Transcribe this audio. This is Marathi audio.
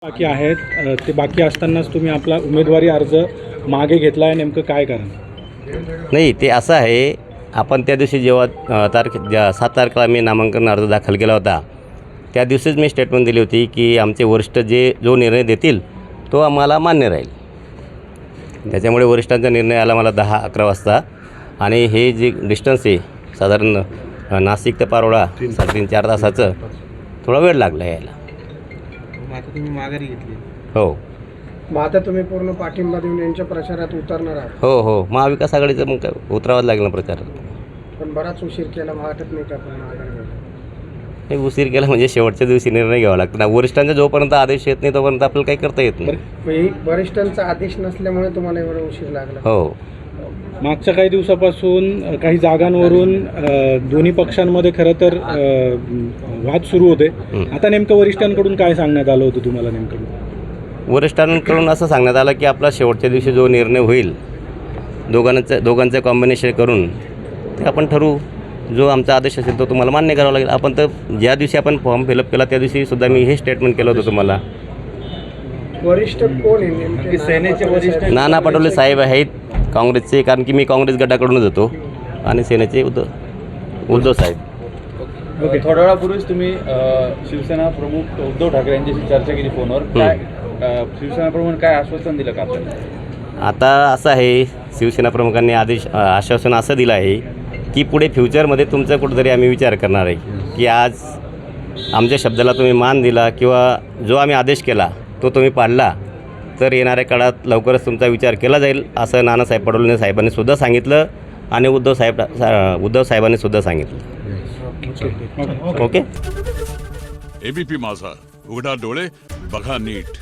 बाकी आहेत ते बाकी असतानाच तुम्ही आपला उमेदवारी अर्ज मागे घेतला आहे, नेमकं काय कारण? नाही, ते असं आहे, आपण त्या दिवशी जेव्हा 7 तारखेला मी नामांकन अर्ज दाखल केला होता, त्या दिवशीच मी स्टेटमेंट दिली होती की आमचे वरिष्ठ जो निर्णय देतील तो आम्हाला मान्य राहील. त्याच्यामुळे वरिष्ठांचा निर्णय आला मला 10-11 वाजता. आणि हे जे डिस्टन्स आहे साधारण नाशिक ते पारोळा 3.5-4 तासाचं, थोडा वेळ लागला यायला. आता तुम्ही माघारी घेतली? हो. मग आता तुम्ही पूर्ण पाठिंबा देऊन यांच्या प्रचारात उतरणार आहात? हो. महाविकास आघाडीचं मग काय उतरावंच लागलं ना प्रचारात. पण बराच उशीर केला, वाटत नाही का पण माघारी घ्यायला? हे उशीर केला म्हणजे शेवटच्या दिवशी निर्णय घ्यावा लागतो ना. वरिष्ठांचा जोपर्यंत आदेश येत नाही तोपर्यंत आपल्याला काही करता येत नाही. वरिष्ठांचा आदेश नसल्यामुळे तुम्हाला एवढा उशीर लागला? हो. मागच्या काही दिवसापासून काही जागांवरून दोन्ही पक्षांमध्ये खरं तर वाद सुरू होते. आता नेमकं वरिष्ठांकडून काय सांगण्यात आलं होतं तुम्हाला? नेमकं वरिष्ठांकडून असं सांगण्यात आलं की आपला शेवटच्या दिवशी जो निर्णय होईल दोघांचं कॉम्बिनेशन करून ते आपण ठरवू. जो आमचा आदेश असेल तो तुम्हाला मान्य करावा लागेल. आपण तर ज्या दिवशी आपण फॉर्म फिलअप केला त्या दिवशी सुद्धा मी हे स्टेटमेंट केलं होतं तुम्हाला. वरिष्ठ कोण आहे नेमके? सेनेचे वरिष्ठ नाना पटोले साहेब आहेत काँग्रेसचे, कारण की मी काँग्रेस गटाकडूनच होतो, आणि सेनेचे उद्धव साहेब. थोड्या वेळापूर्वीच तुम्ही शिवसेना प्रमुख उद्धव ठाकरे यांच्याशी चर्चा केली फोनवर. काय शिवसेना प्रमुख काय आश्वासन दिलं का आपल्याला? आता असं आहे, शिवसेना प्रमुखांनी आश्वासन असं दिलं आहे की पुढे फ्युचरमध्ये तुमचा कुठेतरी आम्ही विचार करणार आहे की आज आमच्या शब्दाला तुम्ही मान दिला किंवा जो आम्ही आदेश केला तो तुम्ही पाळला तर येणाऱ्या काळात लवकरच तुमचा विचार केला जाईल, असं नानासाहेब पटोले साहेबांनी सुद्धा सांगितलं आणि उद्धव साहेबांनी सुद्धा सांगितलं. ओके. एबीपी माझा, उघडा डोळे बघा नीट.